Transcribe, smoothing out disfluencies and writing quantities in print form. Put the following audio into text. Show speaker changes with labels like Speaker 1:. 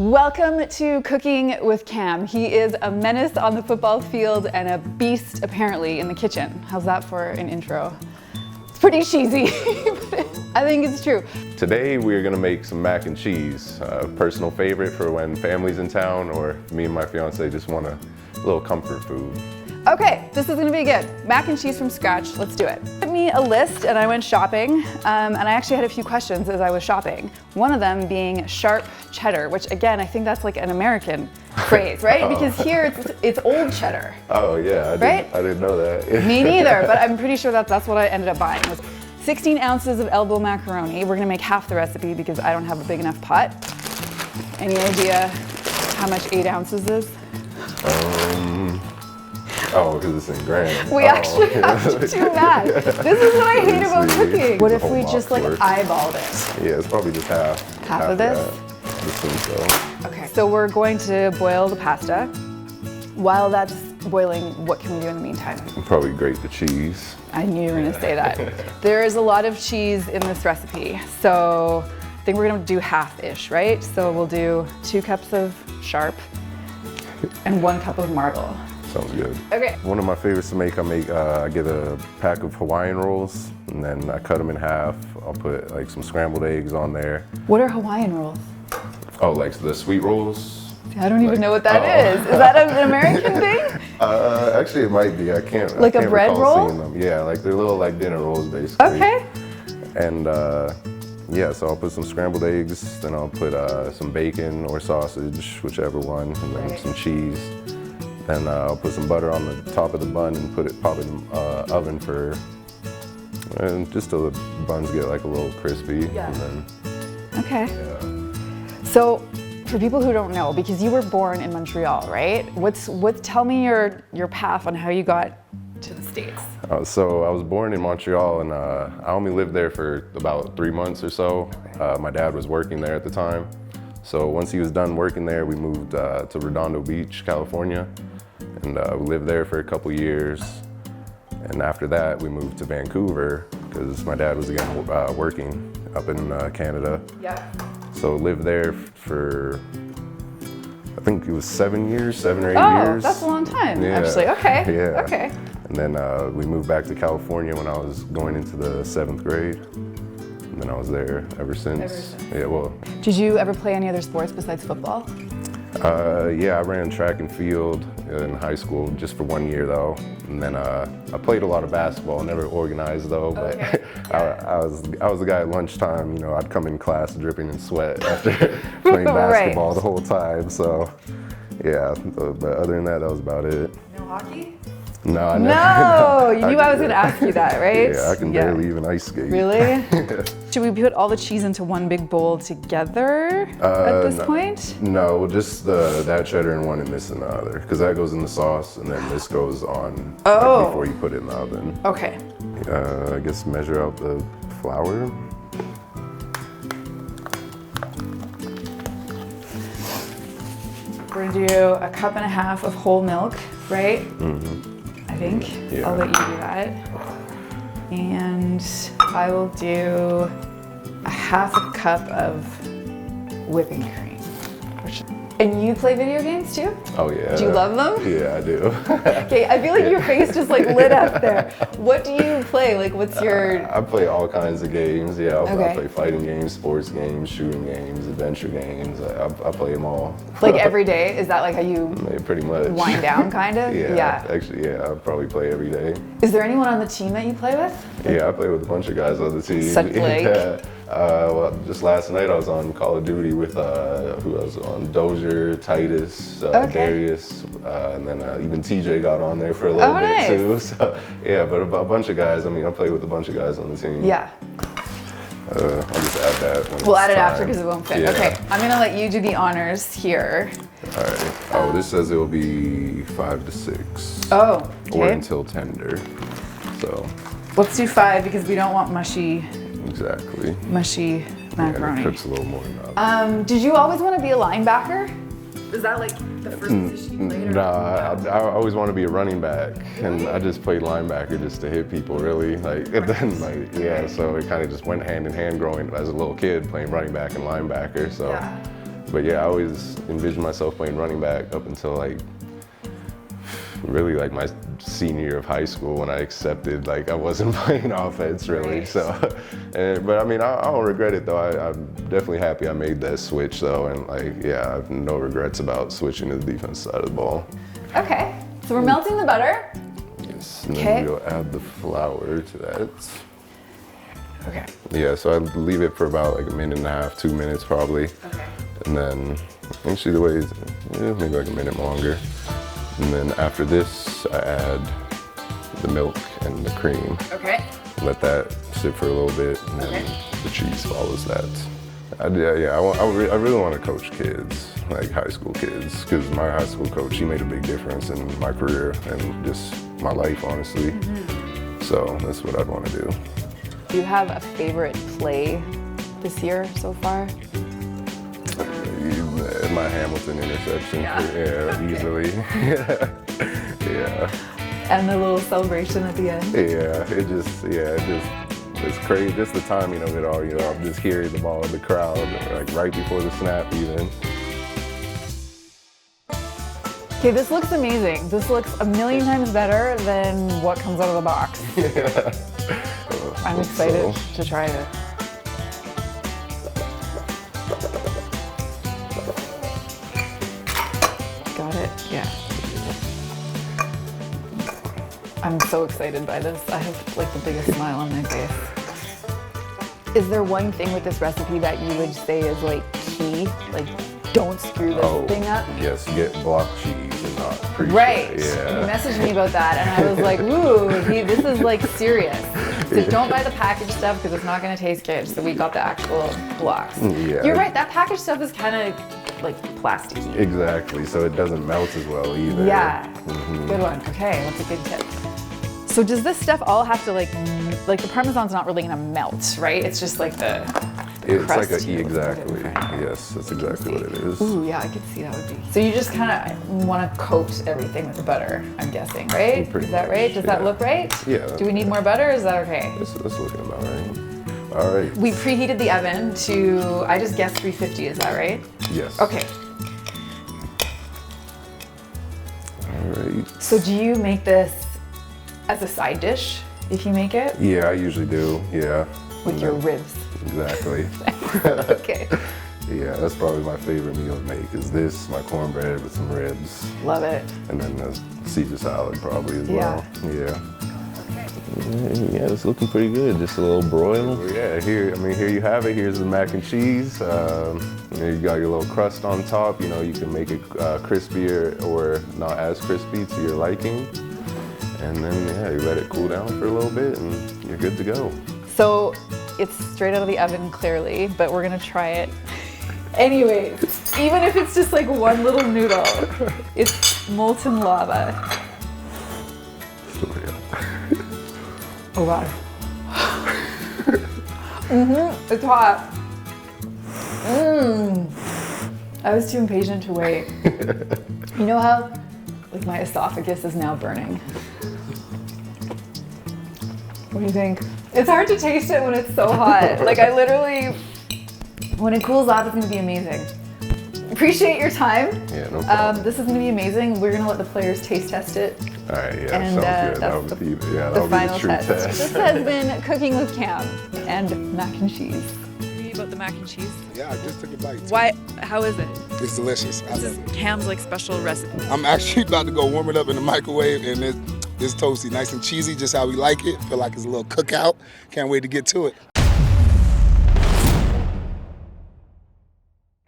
Speaker 1: Welcome to Cooking with Cam. He is a menace on the football field and a beast apparently in the kitchen. How's that for an intro? It's pretty cheesy, but I think it's true.
Speaker 2: Today we're gonna make some mac and cheese. A personal favorite for when family's in town or me and my fiance just want a little comfort food.
Speaker 1: Okay, this is gonna be good. Mac and cheese from scratch, let's do it. Give me a list and I went shopping, and I actually had a few questions as I was shopping. One of them being sharp cheddar, which again, I think that's like an American phrase, right? Because here it's old cheddar.
Speaker 2: Oh yeah, I didn't know that.
Speaker 1: Me neither, but I'm pretty sure that's what I ended up buying. Was 16 ounces of elbow macaroni. We're gonna make half the recipe because I don't have a big enough pot. Any idea how much 8 ounces is?
Speaker 2: Oh, because it's in grams.
Speaker 1: We actually have to do math. This is what I hate about cooking. What if we just like eyeballed it?
Speaker 2: Yeah, it's probably just half.
Speaker 1: Half of this?
Speaker 2: I think so.
Speaker 1: Okay, so we're going to boil the pasta. While that's boiling, what can we do in the meantime?
Speaker 2: Probably grate the cheese.
Speaker 1: I knew you were gonna say that. There is a lot of cheese in this recipe, so I think we're gonna do half-ish, right? So we'll do 2 cups of sharp and 1 cup of marble.
Speaker 2: Sounds good.
Speaker 1: Okay.
Speaker 2: One of my favorites to make, I get a pack of Hawaiian rolls and then I cut them in half. I'll put like some scrambled eggs on there.
Speaker 1: What are Hawaiian rolls?
Speaker 2: Oh, like the sweet rolls?
Speaker 1: I don't even know what that is. Is that an American thing?
Speaker 2: Actually, it might be. I can't.
Speaker 1: Like
Speaker 2: I can't
Speaker 1: a bread
Speaker 2: recall
Speaker 1: roll?
Speaker 2: seeing them. Yeah, like they're little like dinner rolls basically.
Speaker 1: Okay.
Speaker 2: And yeah, so I'll put some scrambled eggs, then I'll put some bacon or sausage, whichever one, and then some cheese. Then I'll put some butter on the top of the bun and pop it in the oven for just till the buns get like a little crispy.
Speaker 1: Yeah.
Speaker 2: And then,
Speaker 1: Okay.
Speaker 2: yeah.
Speaker 1: So, for people who don't know, because you were born in Montreal, right? Tell me your path on how you got to the States.
Speaker 2: So I was born in Montreal and I only lived there for about 3 months or so. My dad was working there at the time. So once he was done working there, we moved to Redondo Beach, California. And we lived there for a couple years. And after that, we moved to Vancouver because my dad was again working up in Canada.
Speaker 1: Yeah.
Speaker 2: So lived there for, I think it was 7 years, 7 or 8
Speaker 1: Oh,
Speaker 2: years.
Speaker 1: that's a long time,
Speaker 2: Yeah.
Speaker 1: actually. Okay.
Speaker 2: Yeah.
Speaker 1: Okay.
Speaker 2: And then we moved back to California when I was going into the 7th grade. And then I was there ever since.
Speaker 1: Ever since.
Speaker 2: Yeah, well.
Speaker 1: Did you ever play any other sports besides football?
Speaker 2: Yeah, I ran track and field in high school just for 1 year though. And then I played a lot of basketball, never organized though, but
Speaker 1: Okay.
Speaker 2: I was the guy at lunchtime, you know, I'd come in class dripping in sweat after playing basketball the whole time. So yeah, but other than that, that was about it.
Speaker 1: No hockey?
Speaker 2: No, I never.
Speaker 1: No, you knew I was gonna ask you that, right?
Speaker 2: Yeah, I can barely even ice skate.
Speaker 1: Really? Should we put all the cheese into one big bowl together at this point?
Speaker 2: No, just that cheddar in one and this in the other, because that goes in the sauce and then this goes on like, before you put it in the oven.
Speaker 1: Okay.
Speaker 2: I guess measure out the flour.
Speaker 1: We're gonna do 1.5 cups of whole milk, right?
Speaker 2: Mm-hmm.
Speaker 1: I think.
Speaker 2: Yeah.
Speaker 1: I'll let you do that. And I will do 1/2 cup of whipping cream. And you play video games too?
Speaker 2: Oh yeah.
Speaker 1: Do you love them?
Speaker 2: Yeah, I do.
Speaker 1: Okay, I feel like your face just like lit up there. What do you play? Like what's your...
Speaker 2: I play all kinds of games. Yeah,
Speaker 1: Okay.
Speaker 2: I play fighting games, sports games, shooting games, adventure games. I play them all.
Speaker 1: Like every day? Is that like how you
Speaker 2: Yeah, pretty much.
Speaker 1: wind down kind of?
Speaker 2: Yeah. Actually, yeah, I probably play every day.
Speaker 1: Is there anyone on the team that you play with?
Speaker 2: Yeah, I play with a bunch of guys on the team.
Speaker 1: Such like...
Speaker 2: Yeah. Well, just last night I was on Call of Duty with who I was on, Dozier, Titus, Darius, and then even TJ got on there for a little bit too. So yeah, but a bunch of guys. I mean, I play with a bunch of guys on the team.
Speaker 1: Yeah.
Speaker 2: I'll just add that. When
Speaker 1: We'll
Speaker 2: it's
Speaker 1: add it
Speaker 2: time.
Speaker 1: after because it won't fit.
Speaker 2: Yeah.
Speaker 1: Okay, I'm gonna let you do the honors here.
Speaker 2: All right. Oh, this says it will be 5 to 6.
Speaker 1: Oh, okay.
Speaker 2: Or until tender. So.
Speaker 1: Let's do 5 because we don't want mushy
Speaker 2: Exactly.
Speaker 1: macaroni.
Speaker 2: Yeah, it cooks a little more than that.
Speaker 1: Did you always want to be a linebacker? Is that like the first position you played?
Speaker 2: Nah, I always want to be a running back, and I just played linebacker just to hit people, really. Like, and then, like, yeah, so it kind of just went hand in hand growing as a little kid, playing running back and linebacker. So, But yeah, I always envisioned myself playing running back up until like really like my senior year of high school when I accepted like I wasn't playing offense really.
Speaker 1: Right.
Speaker 2: So, but I mean, I don't regret it though. I'm definitely happy I made that switch though, and like yeah, I have no regrets about switching to the defense side of the ball.
Speaker 1: Okay, so we're melting the butter.
Speaker 2: Yes, and
Speaker 1: Okay.
Speaker 2: then we'll add the flour to that.
Speaker 1: Okay.
Speaker 2: Yeah, so I leave it for about like a minute and a half, 2 minutes probably.
Speaker 1: Okay.
Speaker 2: And then, actually the way, maybe like a minute longer. And then after this, I add the milk and the cream.
Speaker 1: Okay.
Speaker 2: Let that sit for a little bit, and then the cheese follows that. I really want to coach kids, like high school kids, because my high school coach, he made a big difference in my career and just my life, honestly. So that's what I'd want to do.
Speaker 1: Do you have a favorite play this year so far?
Speaker 2: My Hamilton interception,
Speaker 1: Yeah.
Speaker 2: easily. Yeah.
Speaker 1: And the little celebration at the end?
Speaker 2: It's crazy, just the timing of it all, you know, I'm just hearing the ball in the crowd, like right before the snap even.
Speaker 1: Okay, this looks amazing. This looks a million times better than what comes out of the box. I'm excited to try it. Got it? Yeah. I'm so excited by this. I have like the biggest smile on my face. Is there one thing with this recipe that you would say is like key? Like, don't screw this thing up?
Speaker 2: Yes, get block cheese and not pre-shred.
Speaker 1: Right.
Speaker 2: Yeah.
Speaker 1: You messaged me about that, and I was like, ooh, this is like serious. So don't buy the packaged stuff because it's not going to taste good. So we got the actual blocks.
Speaker 2: Yeah.
Speaker 1: You're right. That packaged stuff is kind of like plasticky.
Speaker 2: Exactly. So it doesn't melt as well either.
Speaker 1: Yeah. Good one. Okay, that's a good tip. So does this stuff all have to like the Parmesan's not really going to melt, right? It's just like the
Speaker 2: It's
Speaker 1: crust
Speaker 2: like
Speaker 1: here.
Speaker 2: exactly. Yes, that's exactly what it is.
Speaker 1: Ooh, yeah, I could see that would be. So you just kind of want to coat everything with the butter, I'm guessing, right?
Speaker 2: Pretty
Speaker 1: Is that right? Does that
Speaker 2: yeah.
Speaker 1: look right?
Speaker 2: Yeah.
Speaker 1: Do we need more butter, or is that okay?
Speaker 2: That's looking about right. All right.
Speaker 1: We preheated the oven to, I just guessed 350, is that right?
Speaker 2: Yes.
Speaker 1: Okay.
Speaker 2: All right.
Speaker 1: So do you make this as a side dish, if you make it?
Speaker 2: Yeah, I usually do. Yeah.
Speaker 1: With your ribs.
Speaker 2: Exactly.
Speaker 1: Okay.
Speaker 2: Yeah, that's probably my favorite meal to make is this, my cornbread with some ribs.
Speaker 1: Love it.
Speaker 2: And then the Caesar salad probably as
Speaker 1: Yeah.
Speaker 2: well. Yeah. Yeah, it's looking pretty good. Just a little broil. Yeah, here you have it. Here's the mac and cheese. You got your little crust on top. You know, you can make it crispier or not as crispy to your liking. And then, yeah, you let it cool down for a little bit and you're good to go.
Speaker 1: So it's straight out of the oven, clearly, but we're gonna try it anyways. Even if it's just like one little noodle, it's molten lava. Oh God. It's hot. I was too impatient to wait. You know how, like, my esophagus is now burning? What do you think? It's hard to taste it when it's so hot. Like, I literally, when it cools off, it's gonna be amazing. Appreciate your time.
Speaker 2: Yeah, no problem.
Speaker 1: This is gonna be amazing. We're gonna let the players taste test it.
Speaker 2: All right, yeah,
Speaker 1: And
Speaker 2: sounds good.
Speaker 1: that's
Speaker 2: That would be, yeah, that
Speaker 1: the
Speaker 2: would be
Speaker 1: final
Speaker 2: the true
Speaker 1: test.
Speaker 2: test.
Speaker 1: This has been Cooking with Cam and mac and cheese. About the mac and cheese?
Speaker 3: Yeah, I just took a bite.
Speaker 1: Why? How is it?
Speaker 3: It's delicious. I love it.
Speaker 1: Cam's like special recipe.
Speaker 3: I'm actually about to go warm it up in the microwave, and it's toasty, nice and cheesy, just how we like it. Feel like it's a little cookout. Can't wait to get to it.